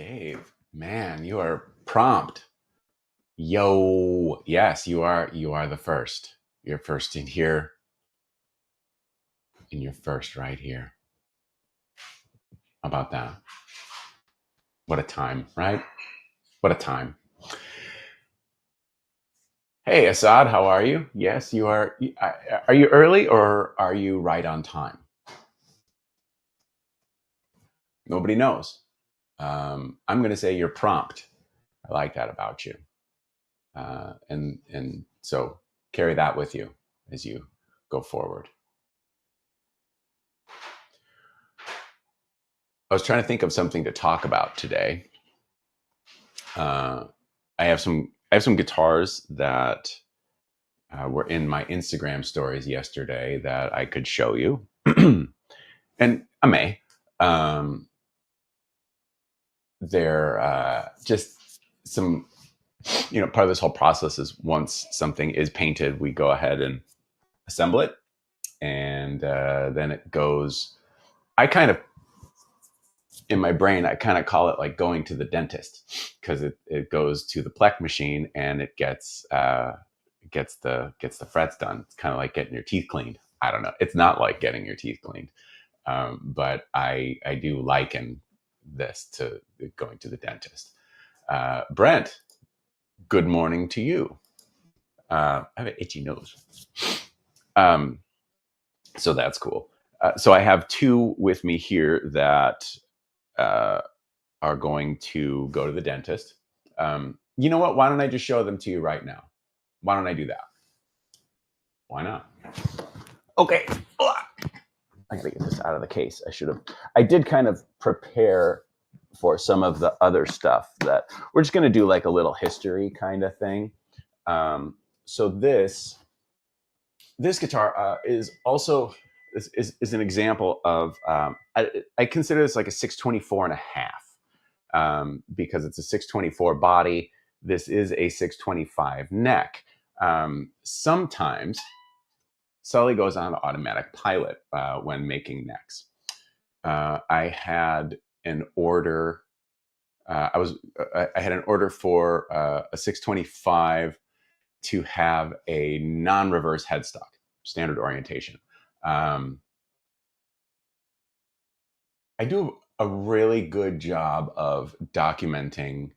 Dave, man, you are prompt. Yo, yes, you are the first. You're first in here, and you're first right here. How about that? What a time, right? What a time. Hey, Assad, how are you? Yes, you are. Are you early or are you right on time? Nobody knows. I'm going to say you're prompt. I like that about you, and so carry that with you as you go forward. I was trying to think of something to talk about today. Uh, I have some guitars that were in my Instagram stories yesterday that I could show you, and I may. Um, they're just some, part of this whole process is once something is painted, we go ahead and assemble it, and then it goes. I kind of in my brain, I kind of call it like going to the dentist because it goes to the plec machine and it gets the frets done. It's kind of like getting your teeth cleaned. I don't know. It's not like getting your teeth cleaned, but I do liken this to going to the dentist. Brent, good morning to you. I have an itchy nose, um, so that's cool. So I have two with me here that uh, are going to go to the dentist. You know what? Why don't I just show them to you right now? Why don't I do that? Why not? Okay. I gotta get this out of the case. I should have. I did kind of prepare for some of the other stuff that we're just gonna do, like a little history kind of thing. So this guitar is also is an example of I consider this like a 624 and a half. Because it's a 624 body. This is a 625 neck. Sometimes Sully goes on automatic pilot when making necks. I had an order. I had an order for a 625 to have a non-reverse headstock, standard orientation. I do a really good job of documenting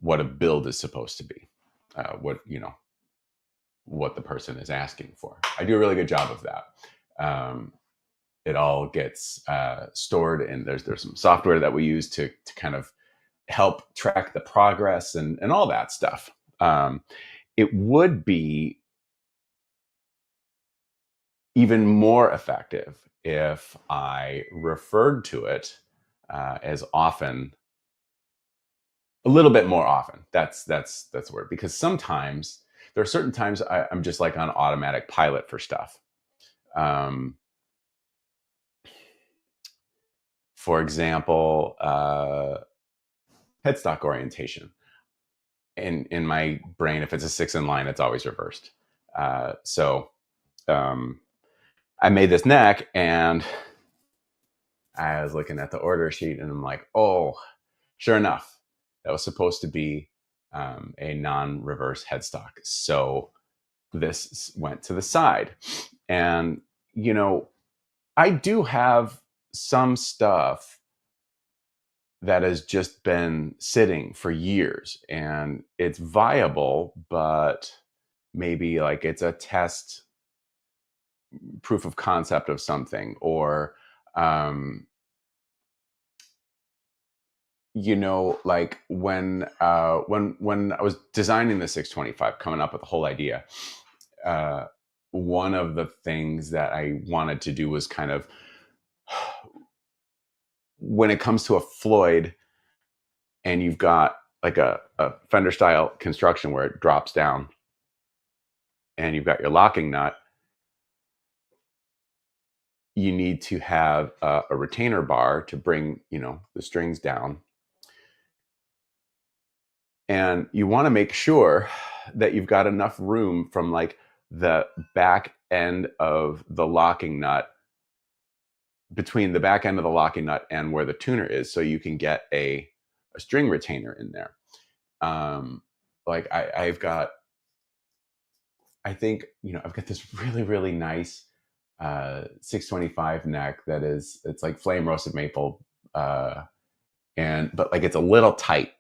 what a build is supposed to be, what the person is asking for. I do a really good job of that. It all gets stored, and there's some software that we use to kind of help track the progress and all that stuff. It would be even more effective if I referred to it as often, a little bit more often. That's the word, because sometimes there are certain times I'm just like on automatic pilot for stuff. For example, headstock orientation. In my brain, if it's a 6 in line, it's always reversed. So I made this neck, and I was looking at the order sheet, and I'm like, oh, sure enough, that was supposed to be a non-reverse headstock. So this went to the side. And, I do have some stuff that has just been sitting for years, and it's viable, but maybe like it's a test proof of concept of something, or um, like when I was designing the 625, coming up with the whole idea, one of the things that I wanted to do was kind of, when it comes to a Floyd, and you've got like a Fender style construction where it drops down, and you've got your locking nut, you need to have a retainer bar to bring the strings down, and you want to make sure that you've got enough room from like the back end of the locking nut, between the back end of the locking nut and where the tuner is, so you can get a a string retainer in there. Like I've got, I think, I've got this really, really nice 625 neck that it's like flame roasted maple, but like it's a little tight,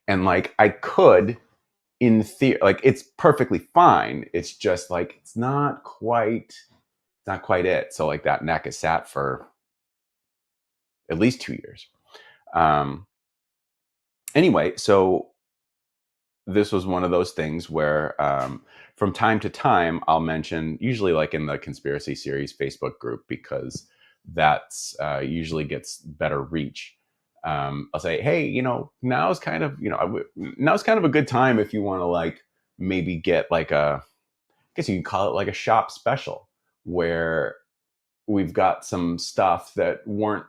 and like I could, in theory, like it's perfectly fine. It's just like it's not quite it. So like that neck is sat for at least 2 years. Anyway, so this was one of those things where from time to time I'll mention, usually like in the Conspiracy Series Facebook group, because that's usually gets better reach. I'll say, hey, now's kind of a good time if you want to like maybe get like I guess you can call it like a shop special, where we've got some stuff that weren't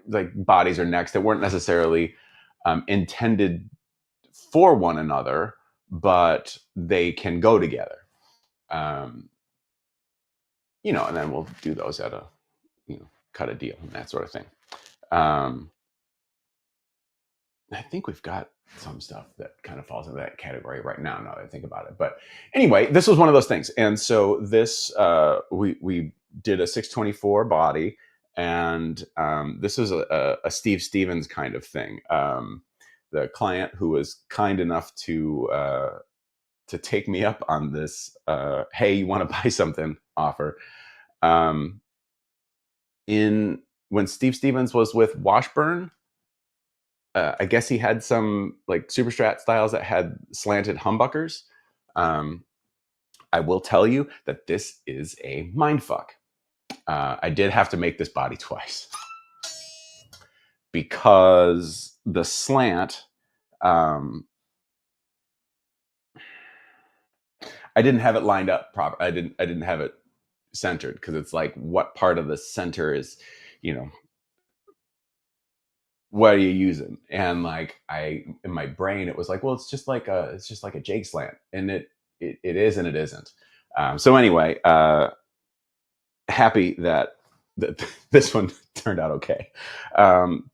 like bodies or necks that weren't necessarily intended for one another, but they can go together. And then we'll do those at a, cut a deal and that sort of thing. I think we've got some stuff that kind of falls into that category right now that I think about it. But anyway, this was one of those things. And so this, we did a 624 body, and this is a Steve Stevens kind of thing. The client who was kind enough to take me up on this, hey, you want to buy something offer. When Steve Stevens was with Washburn, I guess he had some like Superstrat styles that had slanted humbuckers. I will tell you that this is a mindfuck. I did have to make this body twice because the slant, I didn't have it lined up proper. I didn't have it centered, because it's like, what part of the center is, what are you using? And like in my brain, it was like, well, it's just like a Jake slant, and it is and it isn't. So anyway, happy that this one turned out okay.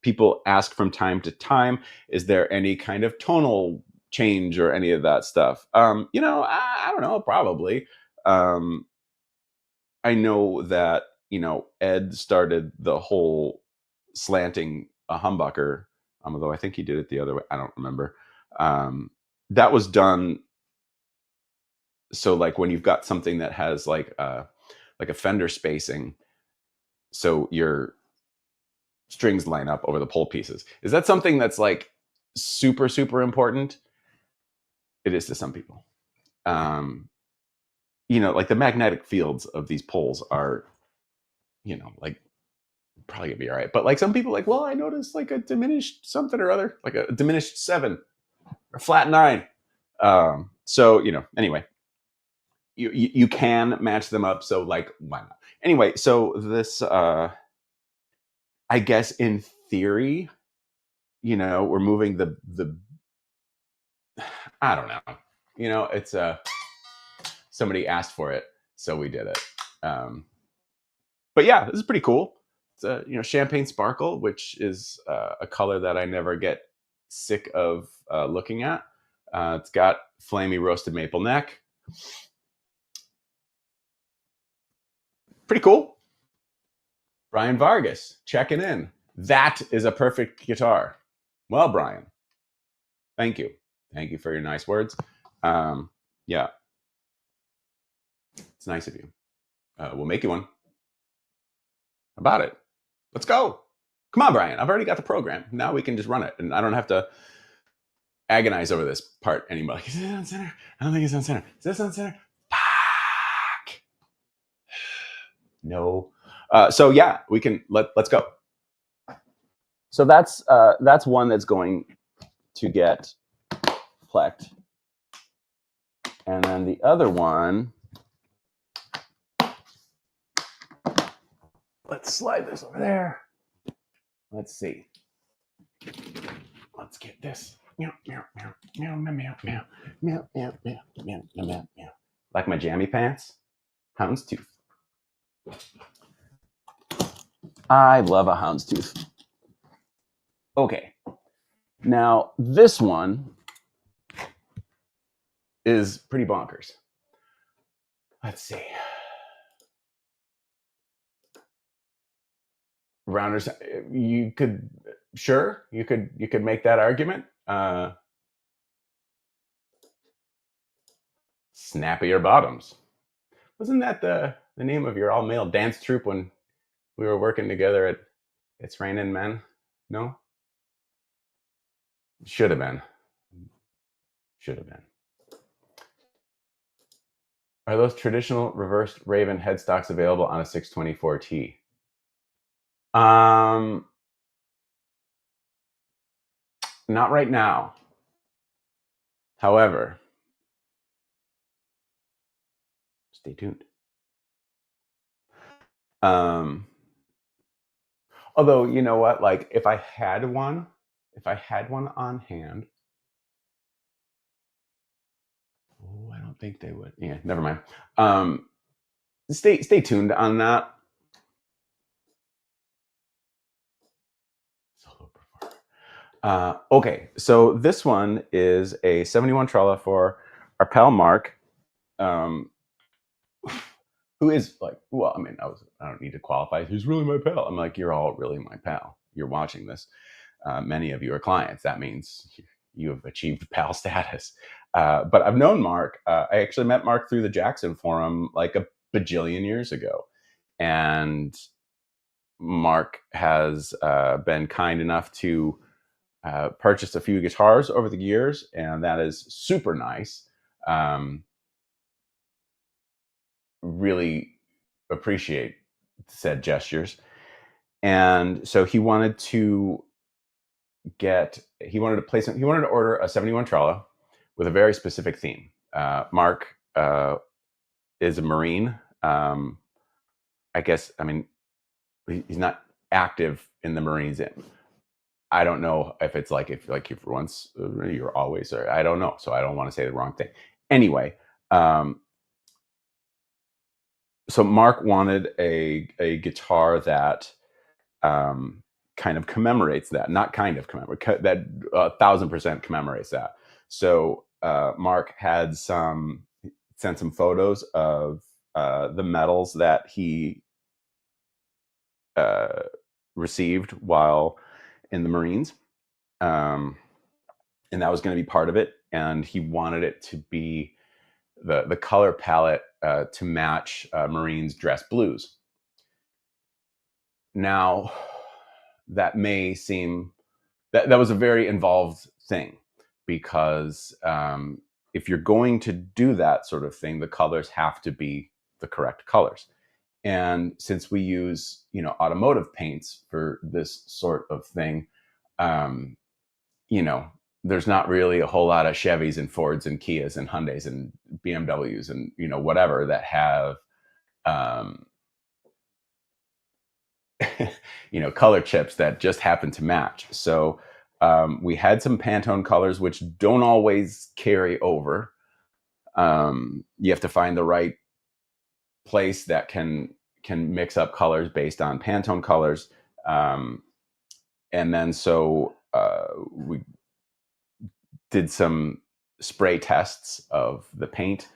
People ask from time to time, is there any kind of tonal change or any of that stuff? I don't know, probably. I know that, Ed started the whole slanting a humbucker, although I think he did it the other way. I don't remember. That was done. So like when you've got something that has like a fender spacing, so your strings line up over the pole pieces. Is that something that's like super, super important? It is to some people. Like the magnetic fields of these poles are, like probably gonna be all right. But like some people like, well, I noticed like a diminished something or other, like a diminished 7 or flat 9. So, anyway, you can match them up. So like, why not? Anyway, so this, I guess in theory, we're moving the, I don't know, it's somebody asked for it, so we did it. But yeah, this is pretty cool. It's a, champagne sparkle, which is a color that I never get sick of looking at. It's got flamey roasted maple neck. Pretty cool. Brian Vargas checking in. That is a perfect guitar. Well, Brian, thank you. Thank you for your nice words. Yeah, it's nice of you. We'll make you one. About it. Let's go. Come on, Brian. I've already got the program. Now we can just run it, and I don't have to agonize over this part anymore. Is it on center? I don't think it's on center. Is this on center? Fuck. No. So yeah, we can let's go. So that's one that's going to get plecked, and then the other one. Let's slide this over there. Let's see. Let's get this. Meow, meow, meow, meow, meow, meow, meow, meow, meow, meow, meow, meow, meow. Like my jammy pants? Houndstooth. I love a houndstooth. Okay. Now, this one is pretty bonkers. Let's see. Rounders, you could make that argument. Snappier Bottoms. Wasn't that the name of your all male dance troupe when we were working together at It's Raining Men? No? Should have been. Should have been. Are those traditional reversed Raven headstocks available on a 624T? Not right now. However, stay tuned. Although, you know what? Like, if I had one on hand, I don't think they would. Yeah, never mind. Stay tuned on that. Okay, so this one is a 71 Trella for our pal Mark, who is like, well, I mean, I don't need to qualify. He's really my pal. I'm like, you're all really my pal. You're watching this. Many of you are clients. That means you have achieved pal status. But I've known Mark. I actually met Mark through the Jackson Forum like a bajillion years ago. And Mark has been kind enough to purchase a few guitars over the years, and that is super nice. Really appreciate said gestures. And so he wanted to order a 71 Trella with a very specific theme. Mark is a Marine. I guess, I mean, he's not active in the Marines. I don't know if it's like, if you're once, you're always, or I don't know. So I don't want to say the wrong thing. Anyway, so Mark wanted a guitar that kind of commemorates that, not kind of commemorates, that 1000% commemorates that. So Mark had sent some photos of the medals that he received while in the Marines. And that was going to be part of it. And he wanted it to be the color palette to match Marines dress blues. Now, that may seem that was a very involved thing, because if you're going to do that sort of thing, the colors have to be the correct colors. And since we use, automotive paints for this sort of thing, there's not really a whole lot of Chevys and Fords and Kias and Hyundais and BMWs and, whatever that have, color chips that just happen to match. So we had some Pantone colors, which don't always carry over. You have to find the right place that can mix up colors based on Pantone colors. And then so we did some spray tests of the paint,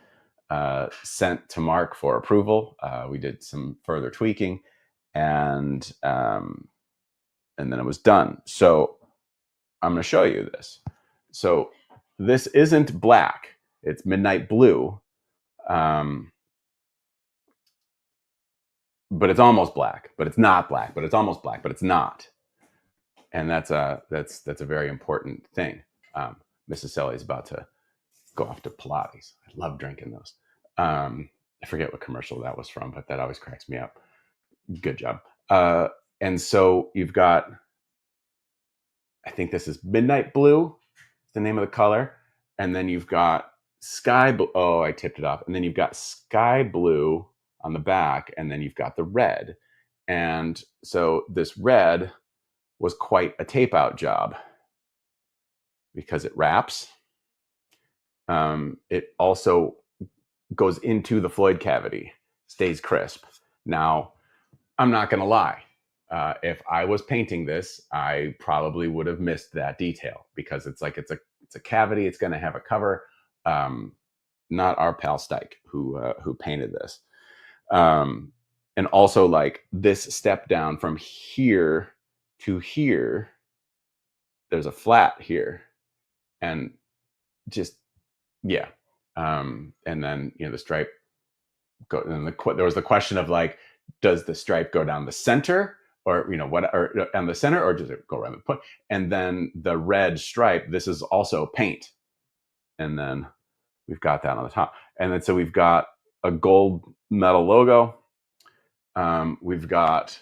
sent to Mark for approval. We did some further tweaking, and then it was done. So I'm going to show you this. So this isn't black; it's midnight blue, but it's almost black. But it's not black. But it's almost black. But it's not. And that's a very important thing. Mrs. Selly is about to go off to Pilates. I love drinking those. I forget what commercial that was from, but that always cracks me up. Good job. And so you've got, I think this is midnight blue, the name of the color. And then you've got sky blue. Oh, I tipped it off. And then you've got sky blue on the back. And then you've got the red. And so this red was quite a tape out job, because it wraps. It also goes into the Floyd cavity, stays crisp. Now, I'm not going to lie. If I was painting this, I probably would have missed that detail because it's a cavity. It's going to have a cover. Not our pal Stike who painted this. And also like this step down from here to here, there's a flat here, and just yeah. And then the stripe go. And there was the question of like, does the stripe go down the center, or what, or on the center, or does it go around the point? And then the red stripe. This is also paint, and then we've got that on the top, and then so we've got a gold metal logo. We've got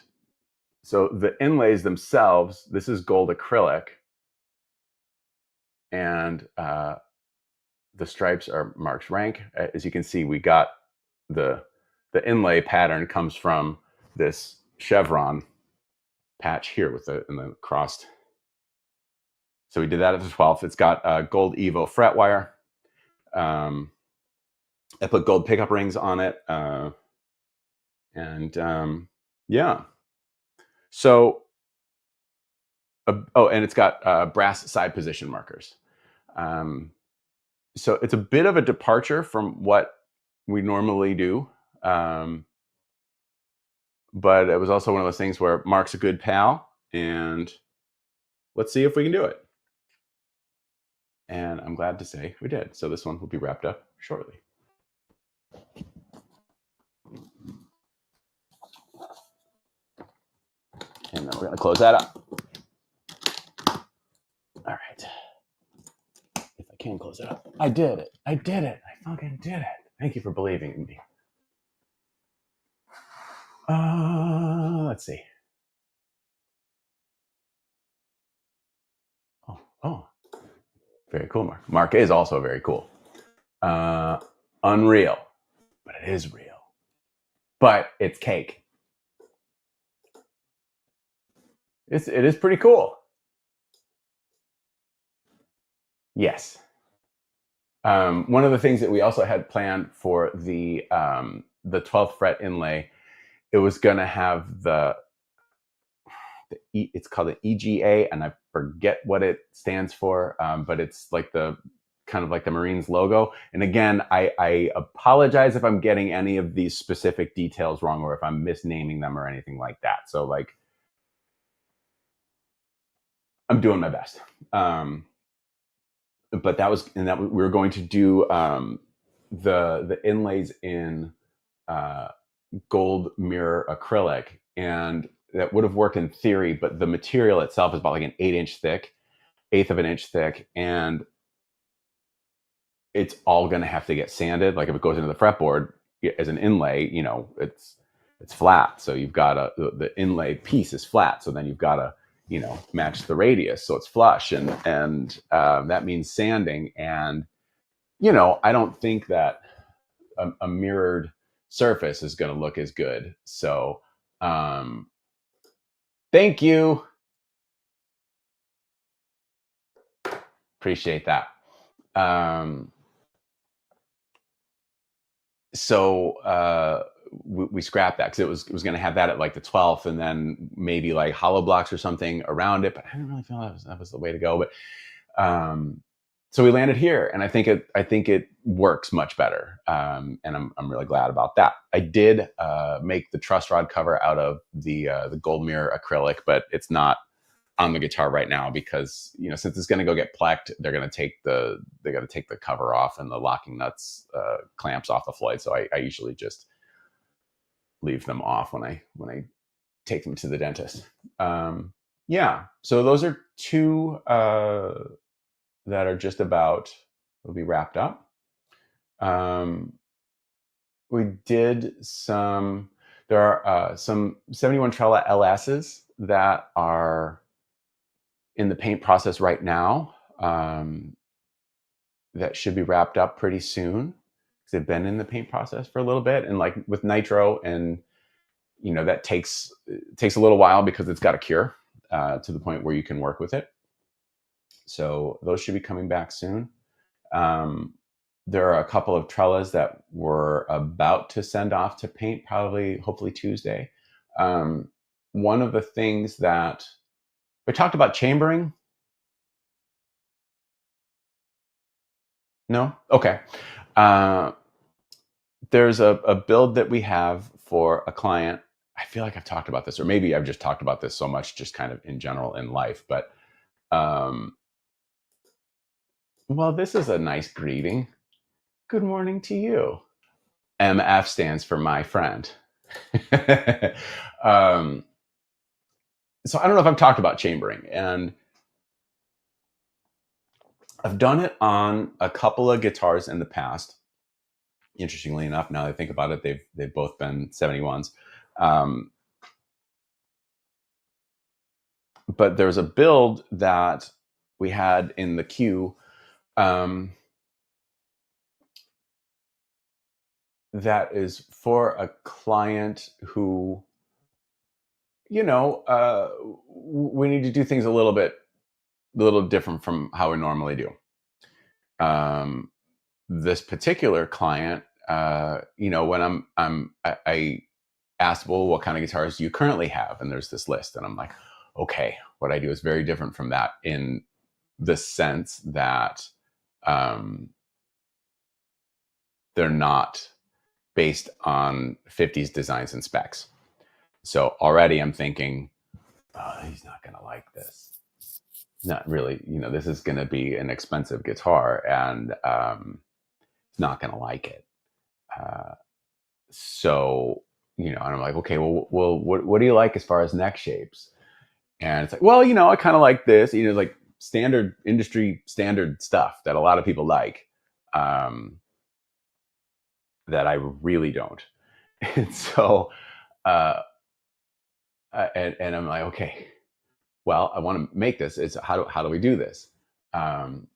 so the inlays themselves. This is gold acrylic, and the stripes are Mark's Rank. As you can see, we got the inlay pattern comes from this chevron patch here with the crossed. So we did that at the 12th. It's got gold Evo fret wire. I put gold pickup rings on it, and yeah. So and it's got brass side position markers. So it's a bit of a departure from what we normally do. But it was also one of those things where Mark's a good pal, and let's see if we can do it. And I'm glad to say we did. So this one will be wrapped up shortly. And then we're going to close that up. All right. If I can close it up. I did it. I fucking did it. Thank you for believing in me. Let's see. Oh, very cool, Mark. Mark is also very cool. Unreal, but it is real. But it's cake. It is pretty cool. Yes. One of the things that we also had planned for the 12th fret inlay, it was going to have it's called an EGA, and I forget what it stands for, but it's like the kind of like the Marines logo. And again, I apologize if I'm getting any of these specific details wrong, or if I'm misnaming them or anything like that. So like, I'm doing my best. But that was, and that we were going to do the inlays in gold mirror acrylic, and that would have worked in theory, but the material itself is about like an 1/8 of an inch thick, and it's all going to have to get sanded. Like if it goes into the fretboard as an inlay, it's flat. So you've got the inlay piece is flat. So then you've got to match the radius so it's flush, and that means sanding. And I don't think that a mirrored surface is going to look as good. So thank you, appreciate that. So we scrapped that because it was going to have that at like the 12th, and then maybe like hollow blocks or something around it. But I didn't really feel that was the way to go. But so we landed here, and I think it works much better, and I'm really glad about that. I did make the truss rod cover out of the gold mirror acrylic, but it's not on the guitar right now because since it's going to go get plecked, they got to take the cover off and the locking nuts clamps off the Floyd. So I usually just leave them off when I take them to the dentist. Yeah, so those are two that are just about will be wrapped up. We did some. There are some 71 Trella LSs that are in the paint process right now. That should be wrapped up pretty soon because they've been in the paint process for a little bit, and like with nitro, and that takes a little while because it's got to cure to the point where you can work with it. So those should be coming back soon. There are a couple of trellas that we're about to send off to paint, hopefully Tuesday. one of the things that we talked about chambering. No? Okay. Uh, there's a build that we have for a client. I feel like I've talked about this, or maybe I've just talked about this so much, just kind of in general in life. But, um, well, this is a nice greeting. Good morning to you. MF stands for my friend. um, so I don't know if I've talked about chambering, and I've done it on a couple of guitars in the past. Interestingly enough, now that I think about it, they've both been 71s. Um, but there's a build that we had in the queue, um, that is for a client who, we need to do things a little different from how we normally do. This particular client, when I asked, well, what kind of guitars do you currently have? And there's this list, and I'm like, okay, what I do is very different from that in the sense that, um, they're not based on 50s designs and specs. So already I'm thinking, oh, he's not going to like this. Not really, this is going to be an expensive guitar, and he's not going to like it. So, and I'm like, okay, well, what do you like as far as neck shapes? And it's like, well, I kind of like this, like standard industry standard stuff that a lot of people like, that I really don't. And so, uh, and I'm like, okay, well, I want to make this. It's how do we do this? Um,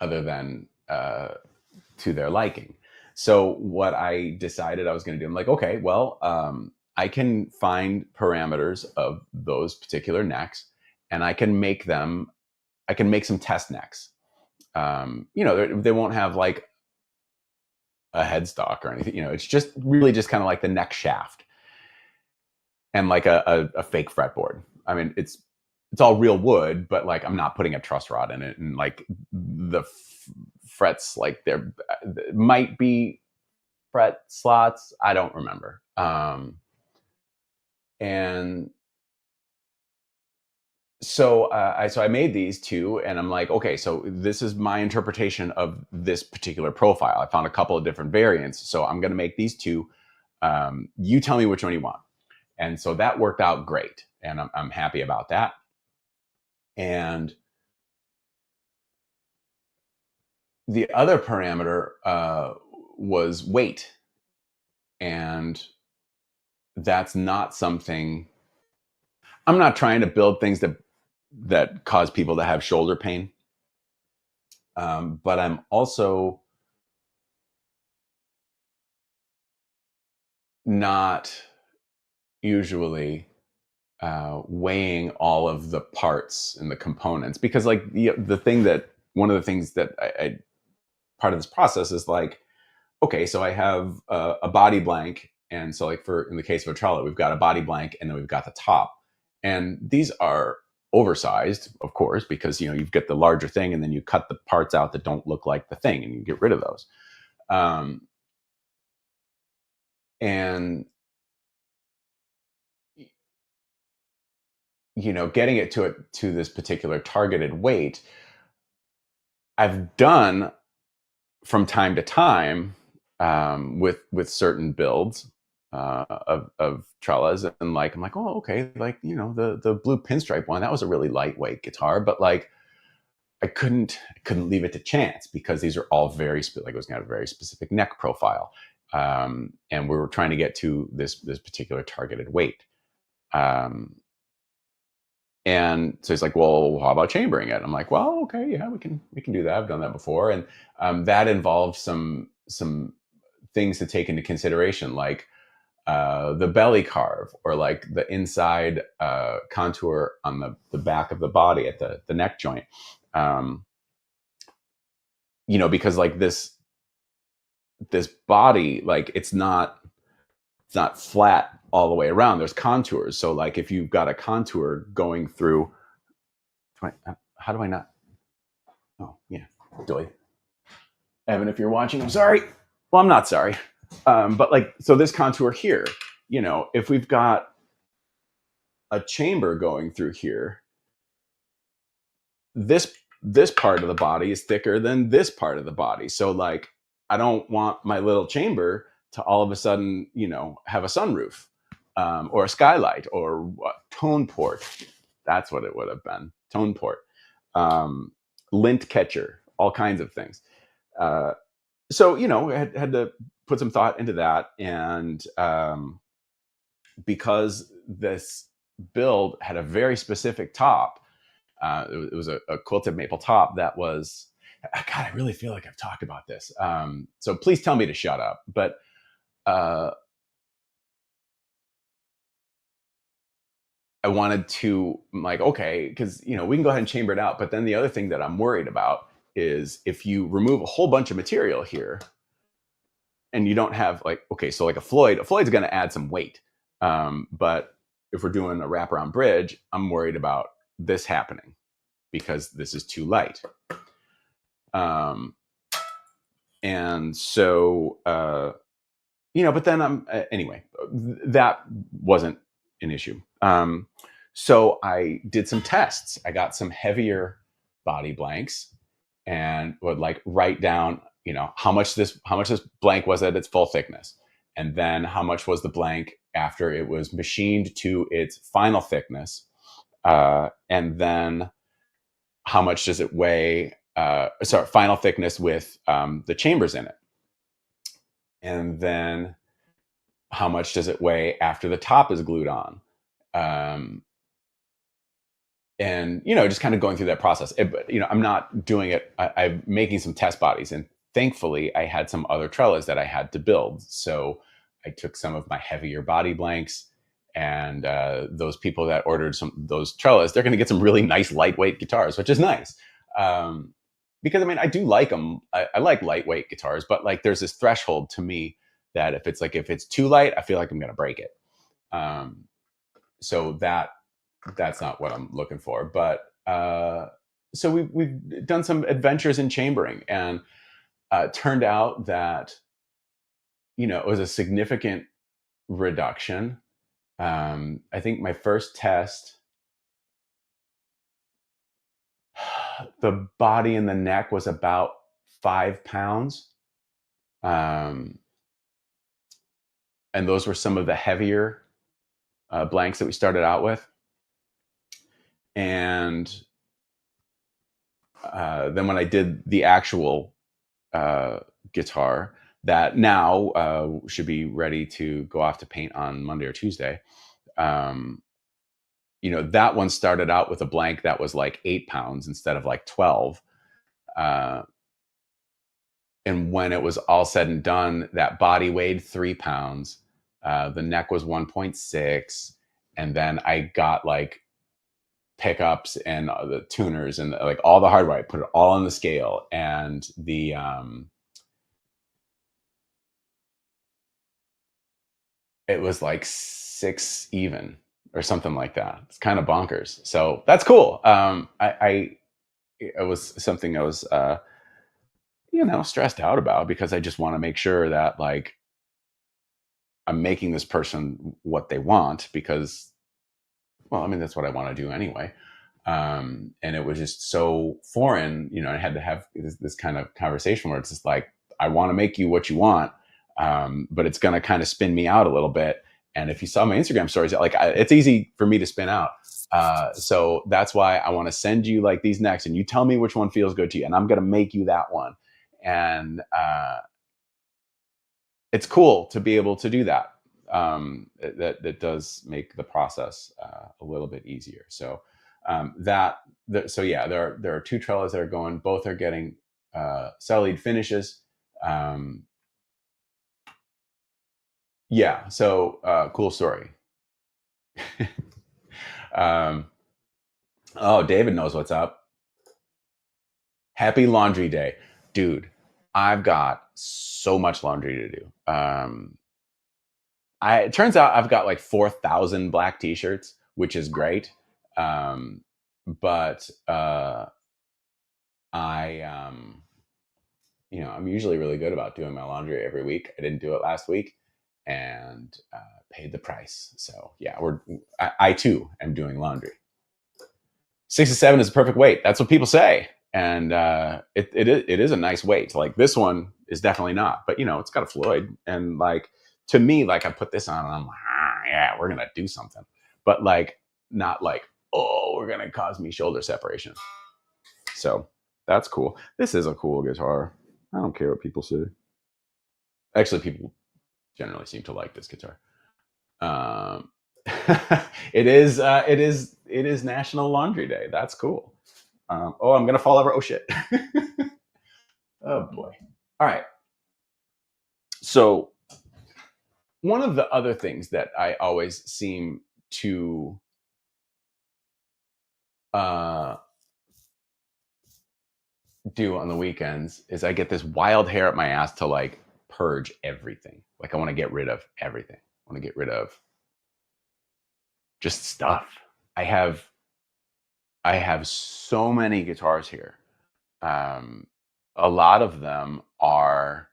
Other than, to their liking. So what I decided I was going to do, I'm like, okay, well, I can find parameters of those particular necks, and I can make some test necks. They won't have like a headstock or anything. It's just really just kind of like the neck shaft and like a fake fretboard. I mean, it's all real wood, but like I'm not putting a truss rod in it, and like the frets, like there might be fret slots. I don't remember. And so I made these two, and I'm like, okay, so this is my interpretation of this particular profile. I found a couple of different variants, so I'm going to make these two. You tell me which one you want. And so that worked out great, and I'm happy about that. And the other parameter, was weight, and that's not something. I'm not trying to build things that cause people to have shoulder pain, but I'm also not usually, weighing all of the parts and the components, because like the thing that one of the things that I part of this process is like, okay, so I have a body blank, and so like in the case of a trello, we've got a body blank, and then we've got the top, and these are oversized, of course, because you've got the larger thing, and then you cut the parts out that don't look like the thing, and you get rid of those. And getting it to this particular targeted weight, I've done from time to time, with certain builds, of trellas, and like I'm like, oh, okay, like the blue pinstripe one, that was a really lightweight guitar, but like I couldn't leave it to chance, because these are all like it was going to have a very specific neck profile, and we were trying to get to this particular targeted weight. And so he's like, well, how about chambering it? I'm like, well, okay, yeah, we can do that. I've done that before. And that involved some things to take into consideration, like the belly carve, or like the inside contour on the back of the body at the neck joint. Because like this body, like it's not it's not flat all the way around. There's contours. So like if you've got a contour going through, how do I not? Oh yeah, Doy. Evan, if you're watching, I'm sorry. Well, I'm not sorry. But like, so this contour here, if we've got a chamber going through here, this part of the body is thicker than this part of the body. So like, I don't want my little chamber to all of a sudden, have a sunroof, or a skylight, or what, tone port. That's what it would have been. Tone port, lint catcher, all kinds of things. So I had to put some thought into that, and because this build had a very specific top, it was a quilted maple top that was, God, I really feel like I've talked about this. So please tell me to shut up. But I wanted to, like, okay, because we can go ahead and chamber it out. But then the other thing that I'm worried about is if you remove a whole bunch of material here, and you don't have like, okay, so like a Floyd's going to add some weight. But if we're doing a wraparound bridge, I'm worried about this happening because this is too light. And so, but then anyway, that wasn't an issue. So I did some tests. I got some heavier body blanks and would like write down, how much this blank was at its full thickness. And then how much was the blank after it was machined to its final thickness. And then how much does it weigh, final thickness with the chambers in it. And then how much does it weigh after the top is glued on? And, just kind of going through that process. I'm not doing it. I'm making some test bodies, and thankfully I had some other trellis that I had to build. So I took some of my heavier body blanks, and those people that ordered those trellis, they're going to get some really nice lightweight guitars, which is nice. Because I do like them. I like lightweight guitars, but like there's this threshold to me that if it's too light, I feel like I'm going to break it. So that's not what I'm looking for. But so we've done some adventures in chambering, and turned out that it was a significant reduction. I think my first test, the body and the neck was about 5 pounds. And those were some of the heavier blanks that we started out with. And then when I did the actual guitar that now should be ready to go off to paint on Monday or Tuesday, that one started out with a blank that was like 8 pounds instead of like 12. And when it was all said and done, that body weighed 3 pounds. The neck was 1.6. And then I got like pickups and the tuners and like all the hardware. I put it all on the scale, and it was like 6 even or something like that. It's kind of bonkers. So that's cool. It was something I was, stressed out about, because I just want to make sure that like I'm making this person what they want, because, well, that's what I want to do anyway. And it was just so foreign, I had to have this kind of conversation where it's just like, I want to make you what you want, but it's going to kind of spin me out a little bit. And if you saw my Instagram stories, like it's easy for me to spin out. So that's why I want to send you like these necks, and you tell me which one feels good to you, and I'm going to make you that one. And it's cool to be able to do that. That does make the process a little bit easier. So so yeah, there are 2 trellis that are going. Both are getting celluloid finishes. Yeah. So cool story. Oh, David knows what's up. Happy laundry day, dude. I've got so much laundry to do. it turns out I've got like 4,000 black t-shirts, which is great. Um, but I, I'm usually really good about doing my laundry every week. I didn't do it last week, and paid the price. So yeah, I too am doing laundry. 6 to 7 is a perfect weight. That's what people say, and it is a nice weight. Like this one is definitely not, but it's got a Floyd, and like to me, like I put this on, and I'm like, yeah, we're gonna do something, but like not like, oh, we're gonna cause me shoulder separation. So that's cool. This is a cool guitar. I don't care what people say. Actually, people generally seem to like this guitar. Um, it is National Laundry Day. That's cool. Oh, I'm gonna fall over. Oh shit. Oh boy. All right. So one of the other things that I always seem to uh, do on the weekends is I get this wild hair up my ass to like purge everything. Like I want to get rid of everything. I want to get rid of just stuff. I have so many guitars here. A lot of them are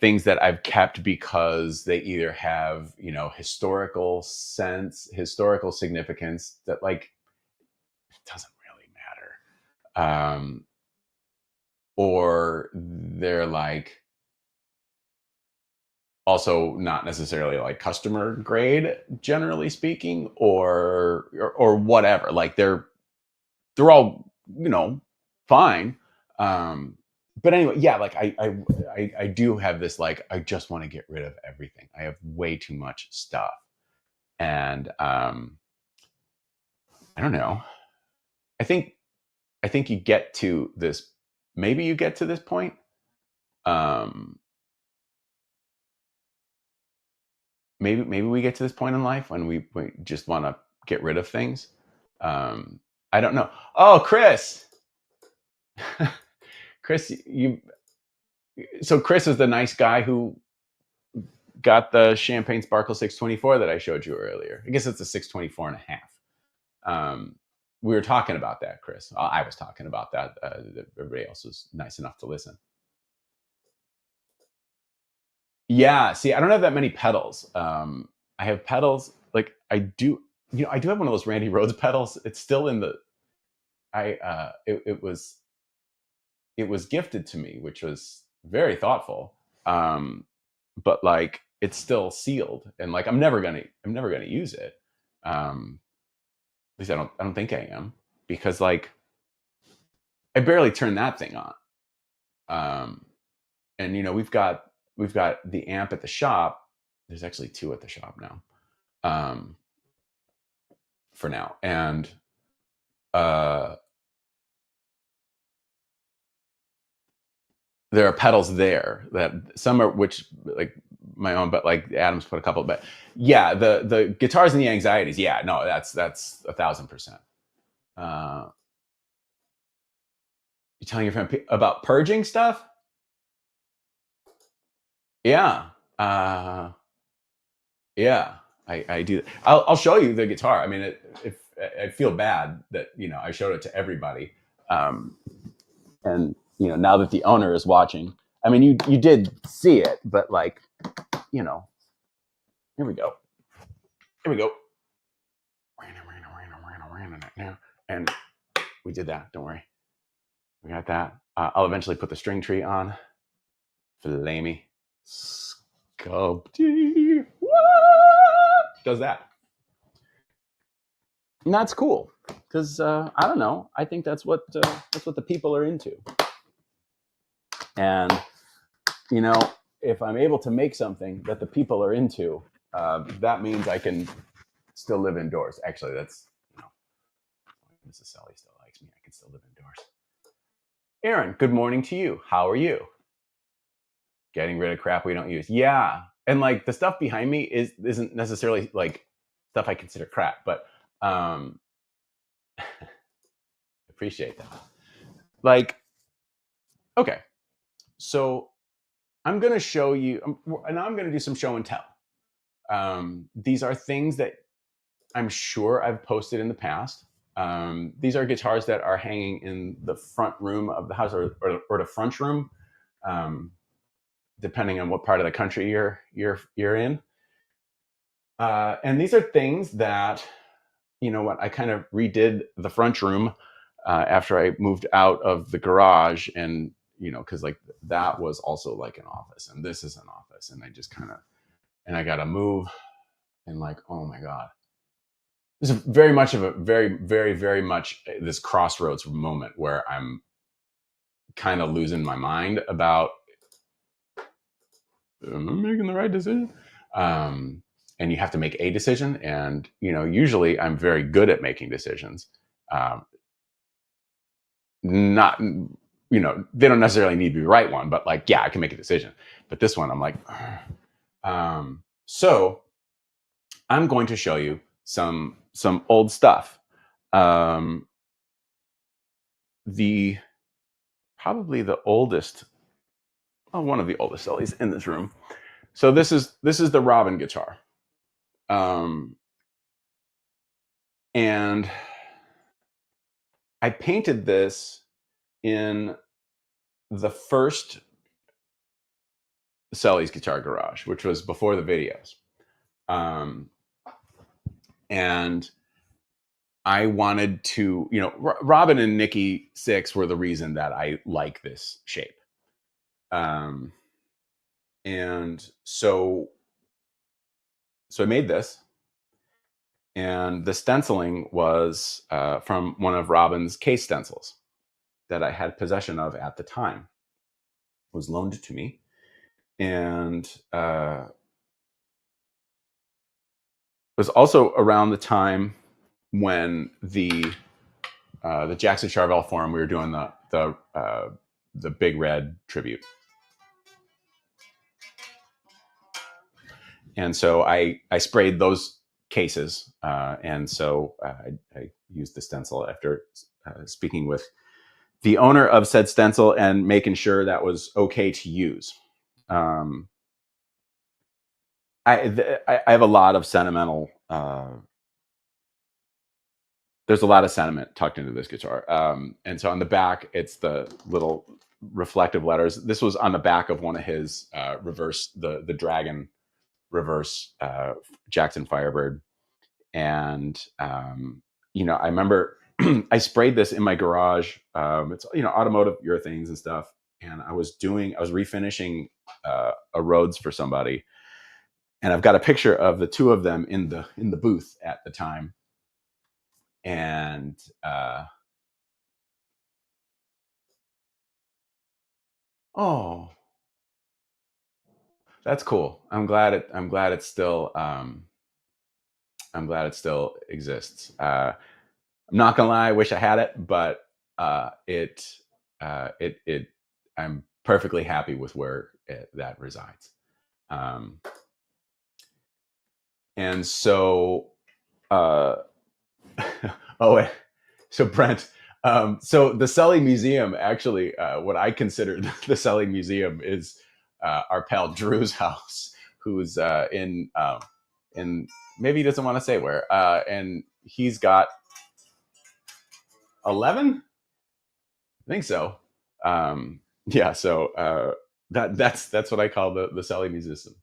things that I've kept because they either have, historical significance that like it doesn't really matter. Or they're like also not necessarily like customer grade, generally speaking, or whatever. Like they're all, fine. Um, but anyway, yeah, like I do have this like I just want to get rid of everything. I have way too much stuff, and I don't know. I think you get to this. Maybe you get to this point. Um, maybe we get to this point in life when we just want to get rid of things. Um, I don't know. Oh, Chris, Chris, so Chris is the nice guy who got the Champagne Sparkle 624 that I showed you earlier. I guess it's a 624 and a half. We were talking about that, Chris. I was talking about that. Everybody else was nice enough to listen. Yeah. See, I don't have that many pedals. I have pedals like I do. I do have one of those Randy Rhoads pedals. It's still in the. It was gifted to me, which was very thoughtful. But like it's still sealed, and like I'm never gonna use it. At least I don't think I am, because like I barely turn that thing on. And we've got the amp at the shop. There's actually two at the shop now. For now, and uh, there are pedals there that some are which like my own, but like Adam's put a couple. But yeah, the guitars and the anxieties. Yeah, no, that's 1,000%. You telling your friend about purging stuff? Yeah. Yeah, I do. I'll show you the guitar. I mean, if I feel bad that I showed it to everybody, and now that the owner is watching, I mean, you did see it, but like, here we go, here we go, and we did that. Don't worry, we got that. I'll eventually put the string tree on. Flamey Sculpty. What does that? And that's cool because I don't know. I think that's what the people are into. And if I'm able to make something that the people are into, that means I can still live indoors. Actually, that's Mrs. Sully still likes me. I can still live indoors. Aaron, good morning to you. How are you? Getting rid of crap we don't use. Yeah, and like the stuff behind me isn't necessarily like stuff I consider crap, but appreciate that. Like, okay, so I'm going to show you, and I'm going to do some show and tell. These are things that I'm sure I've posted in the past. These are guitars that are hanging in the front room of the house, or the front room, depending on what part of the country you're in. And these are things that, you know what, I kind of redid the front room after I moved out of the garage, and you know, because like that was also like an office, and this is an office, and I just kind of, and I got to move, and like, oh my god, this is very much of a very much this crossroads moment where I'm kind of losing my mind about, am I making the right decision? And you have to make a decision, and you know, usually I'm very good at making decisions. Not, you know, they don't necessarily need to be the right one, but like, yeah, I can make a decision. But this one, I'm like, so I'm going to show you some old stuff. The probably the oldest, well, one of the oldest Sullies in this room. So this is the Robin guitar, and I painted this in the first Sully's Guitar Garage, which was before the videos. And I wanted to, you know, Robin and Nikki Sixx were the reason that I like this shape. And so I made this, and the stenciling was from one of Robin's case stencils that I had possession of at the time. It was loaned to me, and it was also around the time when the Jackson Charvel Forum, we were doing the Big Red tribute. And so I sprayed those cases, and so I used the stencil after speaking with the owner of said stencil and making sure that was okay to use. I have a lot of sentimental. There's a lot of sentiment tucked into this guitar, and so on the back, it's the little reflective letters. This was on the back of one of his reverse, the Dragon reverse Jackson Firebird. And you know, I remember I sprayed this in my garage. It's, you know, automotive urethanes and stuff, and I was refinishing a Rhodes for somebody, and I've got a picture of the two of them in the booth at the time. And oh, that's cool. I'm glad it still exists. I'm not gonna lie, I wish I had it, but I'm perfectly happy with where that resides. And so, oh, so Brent, so the Sully Museum, actually, what I consider the Sully Museum is our pal Drew's house, who's in maybe he doesn't want to say where, and he's got 11, I think so. Yeah, so that's what I call the Sully Museum.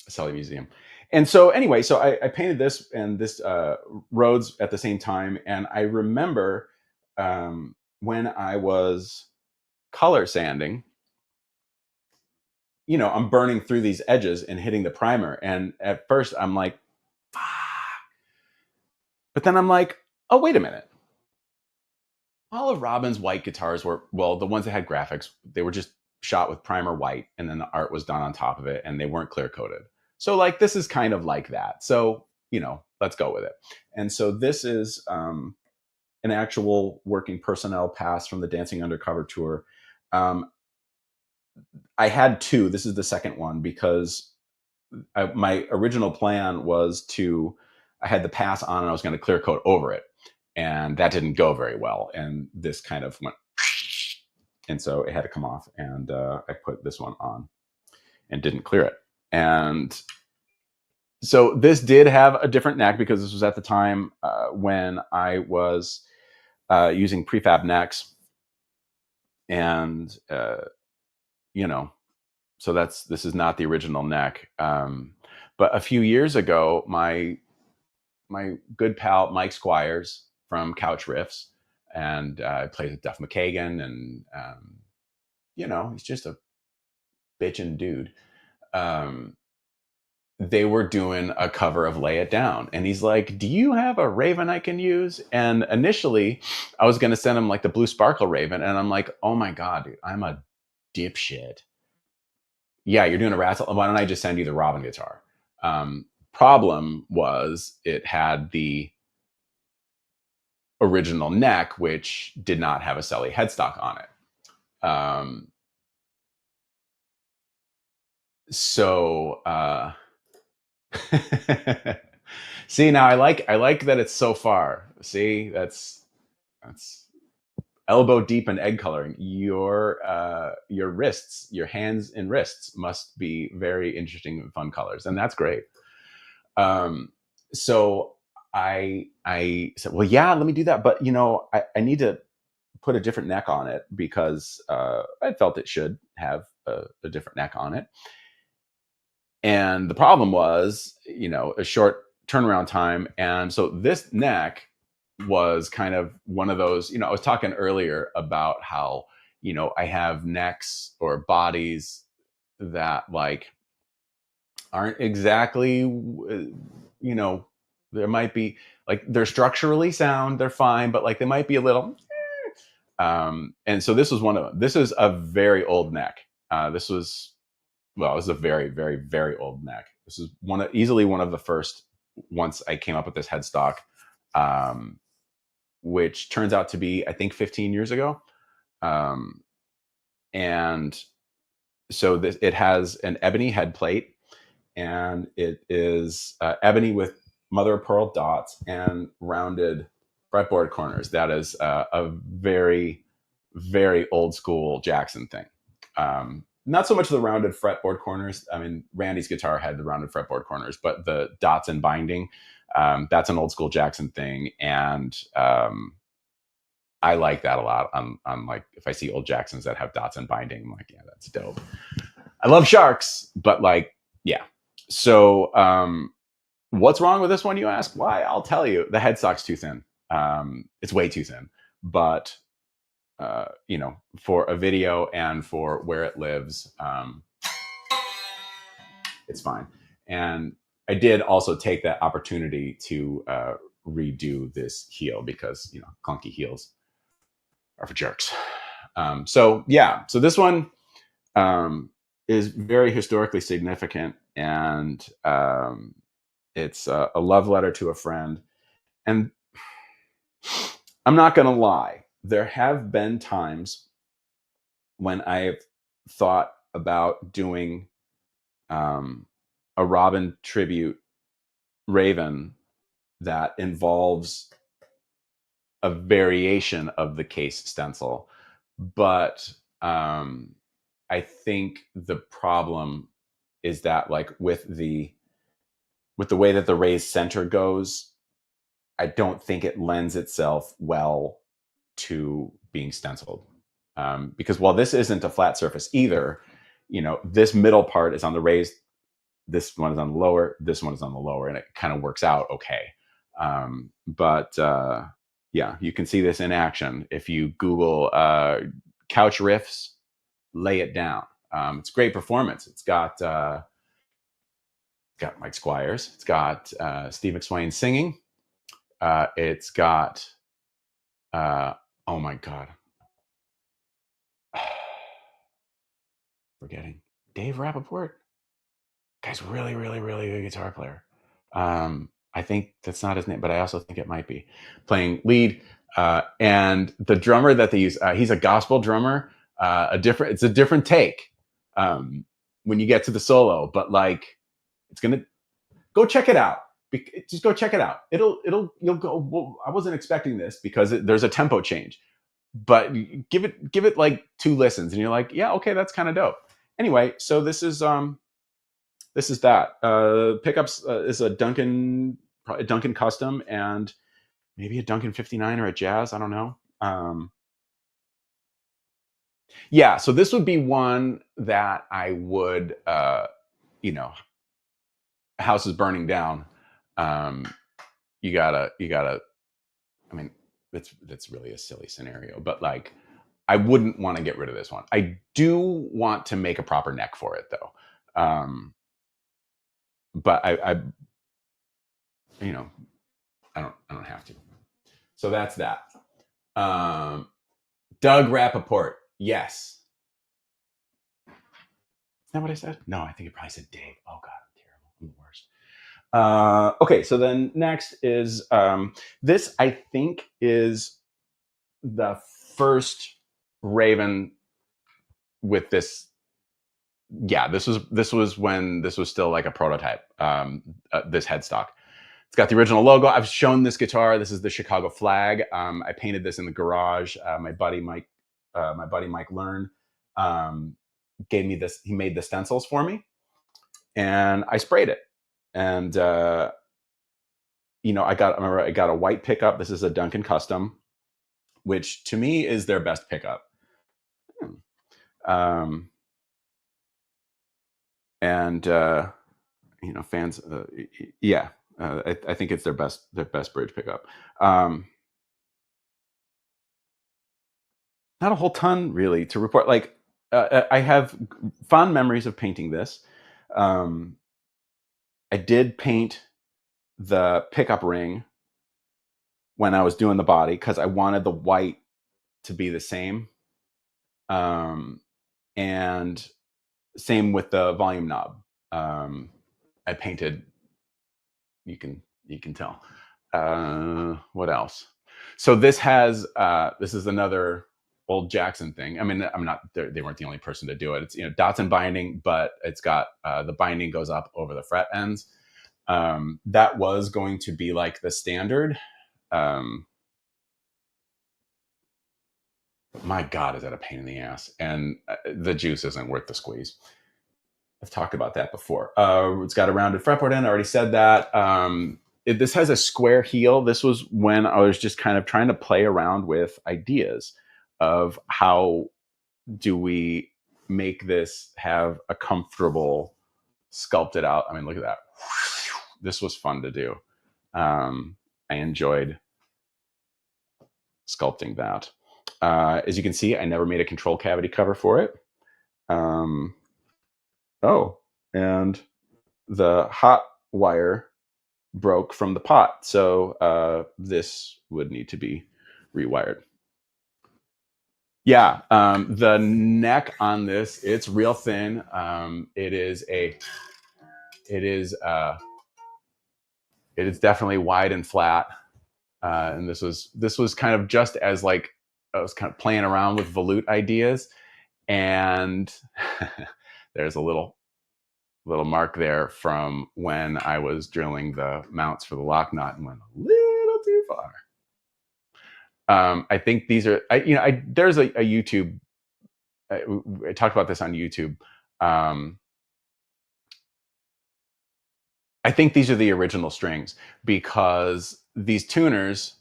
Sully Museum. And so anyway, so I painted this and this Rhodes at the same time, and I remember when I was color sanding, you know, I'm burning through these edges and hitting the primer, and at first I'm like, ah. But then I'm like, oh, wait a minute. All of Robin's white guitars were, well, the ones that had graphics, they were just shot with primer white, and then the art was done on top of it, and they weren't clear coated. So like, this is kind of like that. So, you know, let's go with it. And so this is an actual working personnel pass from the Dancing Undercover tour. I had two. This is the second one because my original plan was I had the pass on and I was going to clear coat over it. And that didn't go very well. And this kind of went, and so it had to come off. And I put this one on and didn't clear it. And so this did have a different neck because this was at the time when I was using prefab necks. And, you know, so this is not the original neck. But a few years ago, my good pal Mike Squires from Couch Riffs, and plays with Duff McKagan, and he's just a bitchin' dude. They were doing a cover of Lay It Down, and he's like, do you have a Raven I can use? And initially I was going to send him like the Blue Sparkle Raven, and I'm like, oh my god, dude, I'm a dipshit. Yeah, you're doing a Razzle. Why don't I just send you the Robin guitar? Problem was it had the original neck, which did not have a Selly headstock on it. So see, now I like that it's so far. See, that's elbow deep in egg coloring. Your wrists, your hands and wrists must be very interesting and fun colors, and that's great. So I said, well, yeah, let me do that, but I need to put a different neck on it because I felt it should have a different neck on it. And the problem was, a short turnaround time. And so this neck was kind of one of those, I was talking earlier about how, I have necks or bodies that like aren't exactly, there might be like, they're structurally sound, they're fine, but like they might be a little, and so this was one of them. This is a very old neck. This was a very, very, very old neck. This is easily one of the first once I came up with this headstock, which turns out to be, I think, 15 years ago. And so it has an ebony head plate, and it is ebony with mother of pearl dots and rounded fretboard corners. That is a very, very old school Jackson thing. Not so much the rounded fretboard corners. I mean, Randy's guitar had the rounded fretboard corners, but the dots and binding, that's an old school Jackson thing. And I like that a lot. I'm like, if I see old Jacksons that have dots and binding, I'm like, yeah, that's dope. I love Sharks, but like, yeah. So what's wrong with this one, you ask? Why? I'll tell you. The headstock's too thin. It's way too thin. But for a video and for where it lives, it's fine. And I did also take that opportunity to redo this heel because, clunky heels are for jerks. So this one is very historically significant, and it's a love letter to a friend. And I'm not going to lie, there have been times when I've thought about doing a Robin tribute Raven that involves a variation of the case stencil. But I think the problem is that, like, with the way that the raised center goes, I don't think it lends itself well to being stenciled. Because while this isn't a flat surface either, this middle part is on the raised, this one is on the lower, this one is on the lower, and it kind of works out okay. But you can see this in action if you Google Couch Riffs, Lay It Down. It's great performance. It's got Mike Squires. It's got Steve McSwain singing. It's got oh my god, forgetting Dave Rappaport. Guy's really, really, really good guitar player. I think that's not his name, but I also think it might be playing lead. And the drummer that they use, he's a gospel drummer. It's a different take when you get to the solo, but like, it's gonna go check it out. Just go check it out. You'll go. Well, I wasn't expecting this because there's a tempo change, but give it like 2 listens, and you're like, yeah, okay, that's kind of dope. Anyway, so this is this is that. Pickups is a Duncan, probably a Duncan Custom, and maybe a Duncan 59 or a Jazz. I don't know. Yeah, so this would be one that I would, you know, house is burning down. Um, you gotta. I mean, that's really a silly scenario, but like, I wouldn't want to get rid of this one. I do want to make a proper neck for it though. But I, you know, I don't have to. So that's that. Um, Doug Rappaport. Yes. Is that what I said? No, I think it probably said Dave. Oh God, I'm terrible. I'm the worst. Okay, so then next is this. I think is the first Raven with this. Yeah, this was when this was still like a prototype. This headstock. It's got the original logo. I've shown this guitar. This is the Chicago flag. I painted this in the garage. My buddy Mike Learn, gave me this. He made the stencils for me, and I sprayed it. And I remember I got a white pickup. This is a Duncan Custom, which to me is their best pickup. And fans, yeah, I think it's their best bridge pickup. Not a whole ton really to report. Like I have fond memories of painting this. I did paint the pickup ring when I was doing the body because I wanted the white to be the same. And same with the volume knob. I painted. You can tell. What else? So this is another old Jackson thing. I mean, they weren't the only person to do it. It's dots and binding, but it's got the binding goes up over the fret ends. That was going to be like the standard. My God, is that a pain in the ass? And the juice isn't worth the squeeze. I've talked about that before. It's got a rounded fretboard end. I already said that. This has a square heel. This was when I was just kind of trying to play around with ideas of how do we make this have a comfortable sculpted out. I mean, look at that. This was fun to do. I enjoyed sculpting that. As you can see, I never made a control cavity cover for it. And the hot wire broke from the pot, so this would need to be rewired. Yeah, the neck on this, it's real thin. It is definitely wide and flat. And this was kind of just as like I was kind of playing around with volute ideas, and there's a little mark there from when I was drilling the mounts for the lock nut and went a little too far. I think these are, there's a YouTube. I talked about this on YouTube. I think these are the original strings because these tuners,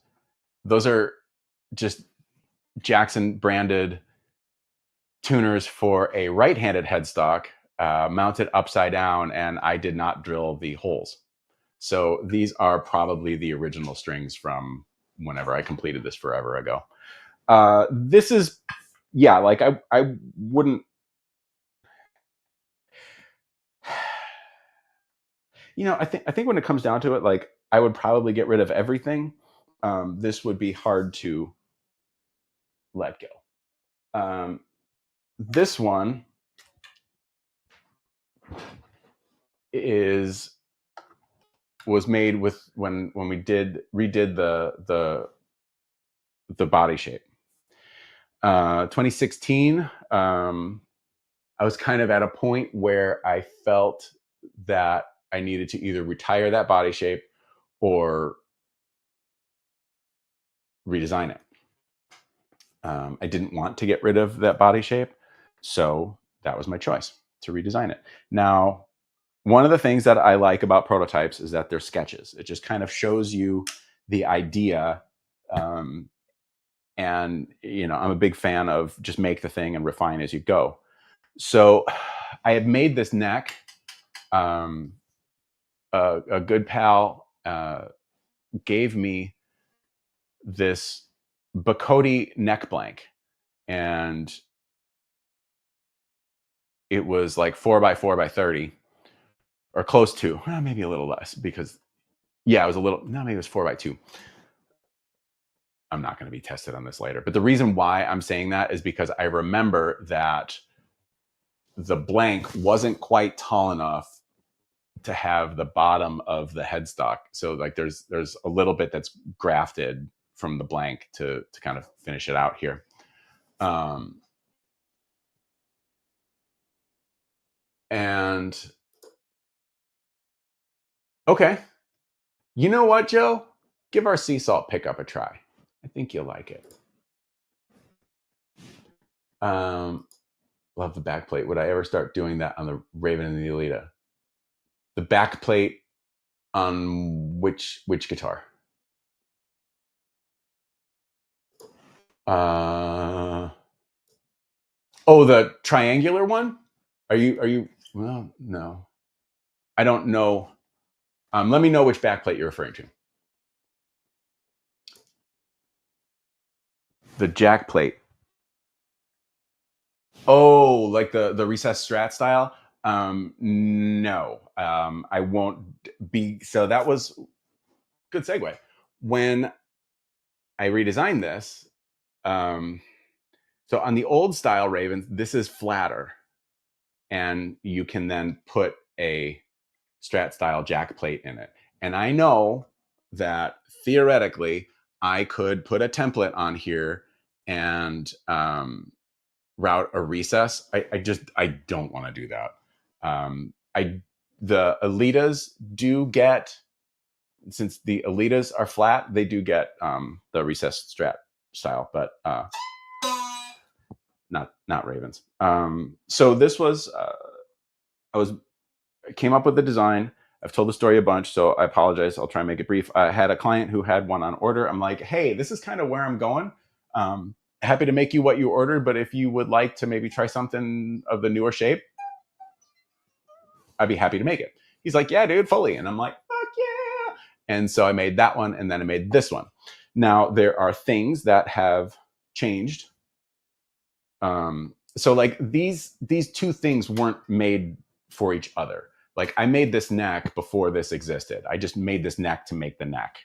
those are just Jackson branded tuners for a right-handed headstock mounted upside down, and I did not drill the holes. So these are probably the original strings from whenever I completed this forever ago. This is, yeah, like I wouldn't, I think when it comes down to it, like I would probably get rid of everything. This would be hard to let go. This one was made with when we redid the body shape. 2016, I was kind of at a point where I felt that I needed to either retire that body shape or redesign it. I didn't want to get rid of that body shape, so that was my choice, to redesign it. Now, one of the things that I like about prototypes is that they're sketches. It just kind of shows you the idea. And, I'm a big fan of just make the thing and refine as you go. So I had made this neck. A good pal gave me this Bacote neck blank, and it was like 4x4x30, or close to, maybe a little less, because it was a little, no, maybe it was 4x2. I'm not going to be tested on this later, but the reason why I'm saying that is because I remember that the blank wasn't quite tall enough to have the bottom of the headstock. So like there's a little bit that's grafted from the blank to kind of finish it out here. And okay, you know what, Joe? Give our sea salt pickup a try. I think you'll like it. Love the backplate. Would I ever start doing that on the Raven and the Alita? The backplate on which guitar? Oh, the triangular one? Are you? Well, no, I don't know. Let me know which backplate you're referring to. The jack plate. Oh, like the recessed Strat style? No, I won't be. So that was good segue. When I redesigned this, so on the old style Ravens, this is flatter, and you can then put a Strat style jack plate in it. And I know that theoretically I could put a template on here and route a recess. I don't want to do that. The Alitas do get, since the Alitas are flat, they do get the recessed Strat style, but not Ravens. So this was I came up with the design. I've told the story a bunch, so I apologize. I'll try and make it brief. I had a client who had one on order. I'm like, hey, this is kind of where I'm going. Happy to make you what you ordered, but if you would like to maybe try something of the newer shape, I'd be happy to make it. He's like, yeah, dude, fully. And I'm like, fuck yeah. And so I made that one, and then I made this one. Now, there are things that have changed. So like these two things weren't made for each other. Like I made this neck before this existed. I just made this neck to make the neck.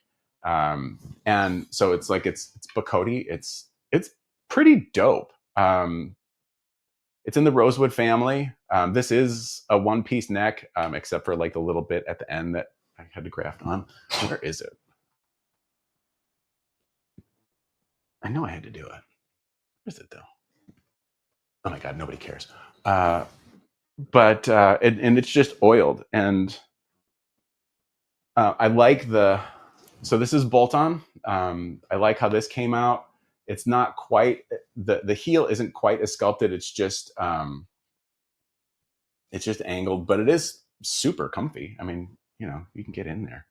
And so it's like, it's Bacote. It's pretty dope. It's in the rosewood family. This is a one-piece neck, except for like the little bit at the end that I had to graft on. Where is it? I know I had to do it. Where is it though? Oh my God, nobody cares. But it's just oiled, and I like so this is bolt-on. I like how this came out. It's not quite, the heel isn't quite as sculpted. It's just angled, but it is super comfy. I mean, you can get in there.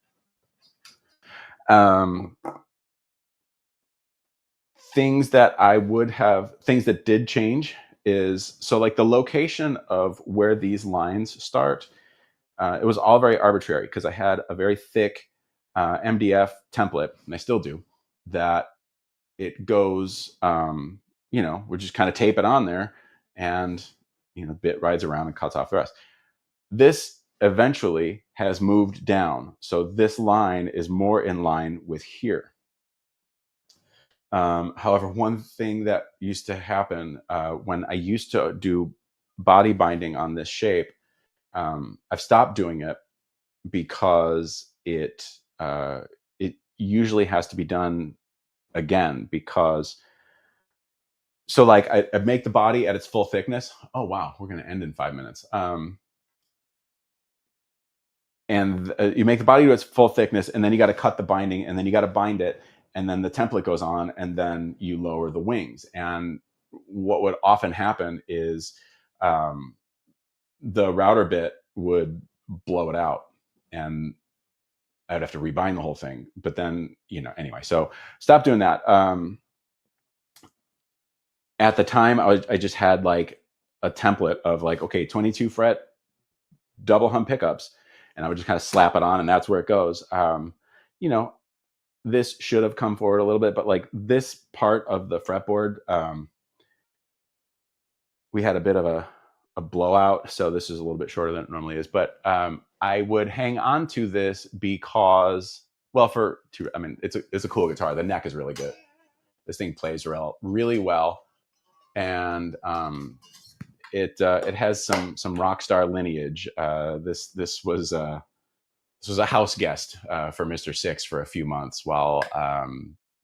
Things that did change is, so like the location of where these lines start, it was all very arbitrary because I had a very thick MDF template, and I still do, that it goes, we just kind of tape it on there, and bit rides around and cuts off the rest. This eventually has moved down, so this line is more in line with here. However, one thing that used to happen when I used to do body binding on this shape, I've stopped doing it because it usually has to be done again, because so like I make the body at its full thickness. Oh wow, we're gonna end in 5 minutes. And you make the body to its full thickness, and then you got to cut the binding, and then you got to bind it, and then the template goes on, and then you lower the wings. And what would often happen is the router bit would blow it out, and I'd have to rebind the whole thing. But then, anyway, so stop doing that. At the time, I just had like a template of like, okay, 22 fret double hum pickups, and I would just kind of slap it on, and that's where it goes. This should have come forward a little bit, but like this part of the fretboard, we had a bit of a blowout, so this is a little bit shorter than it normally is. But I would hang on to this because, well, it's a cool guitar. The neck is really good. This thing plays really well, and it has some rock star lineage. This was a house guest for Mr. Six for a few months while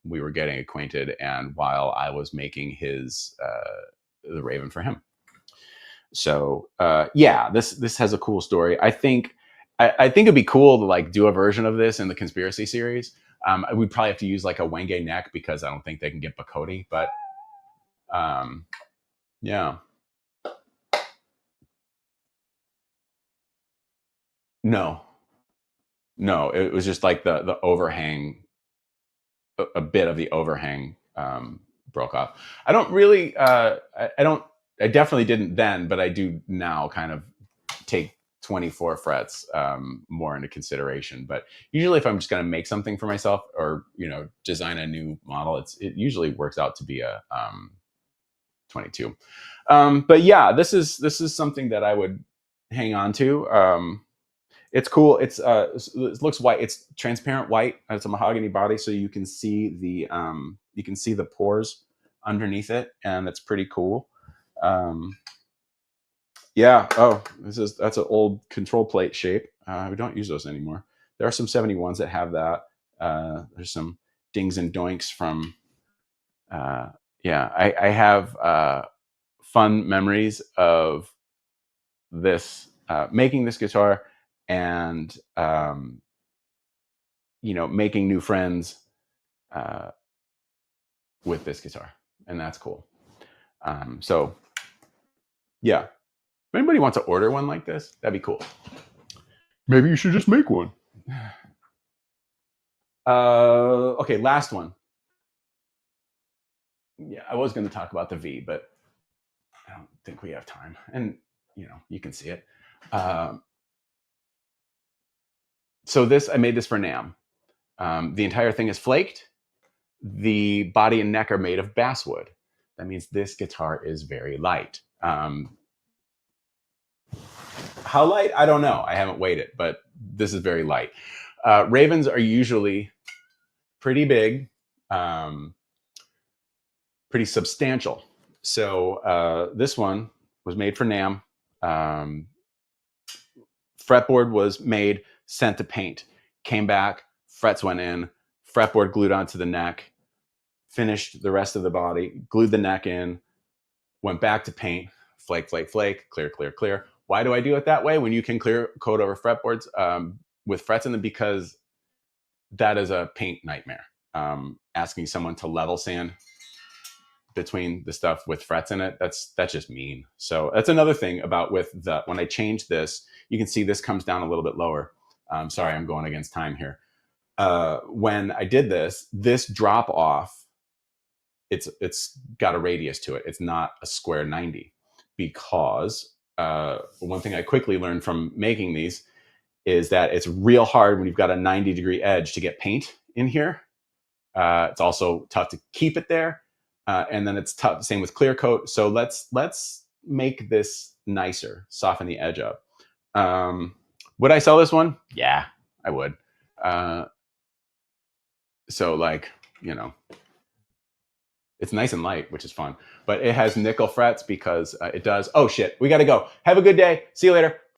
we were getting acquainted, and while I was making the Raven for him. So this has a cool story. I think it'd be cool to like do a version of this in the Conspiracy series. We'd probably have to use like a Wenge neck because I don't think they can get Bacote, but yeah. No, it was just like the overhang, a bit of the overhang broke off. I don't really, I definitely didn't then, but I do now kind of take 24 frets more into consideration. But usually if I'm just going to make something for myself or, design a new model, it usually works out to be a 22. But yeah, this is something that I would hang on to. It's cool. It looks white. It's transparent white. It's a mahogany body, so you can see the pores underneath it, and it's pretty cool. Yeah. Oh, that's an old control plate shape. We don't use those anymore. There are some 71s that have that. There's some dings and doinks from. I have fun memories of this making this guitar. And making new friends with this guitar, and that's cool. So yeah, if anybody wants to order one like this, that'd be cool. Maybe you should just make one. Okay, last one. Yeah, I was going to talk about the V, but I don't think we have time, and you can see it. So I made this for NAMM. The entire thing is flaked. The body and neck are made of basswood. That means this guitar is very light. How light? I don't know. I haven't weighed it, but this is very light. Ravens are usually pretty big, pretty substantial. So this one was made for NAMM. Fretboard was made, sent to paint, came back, frets went in, fretboard glued onto the neck, finished the rest of the body, glued the neck in, went back to paint, flake, flake, flake, clear, clear, clear. Why do I do it that way when you can clear coat over fretboards with frets in them? Because that is a paint nightmare. Asking someone to level sand between the stuff with frets in it, that's just mean. So that's another thing about when I change this, you can see this comes down a little bit lower. Sorry, I'm going against time here. When I did this drop off, it's got a radius to it. It's not a square 90, because one thing I quickly learned from making these is that it's real hard when you've got a 90-degree edge to get paint in here. It's also tough to keep it there. And then it's tough, same with clear coat. So let's make this nicer, soften the edge up. Would I sell this one? Yeah, I would. So it's nice and light, which is fun, but it has nickel frets because it does. Oh shit, we got to go. Have a good day. See you later.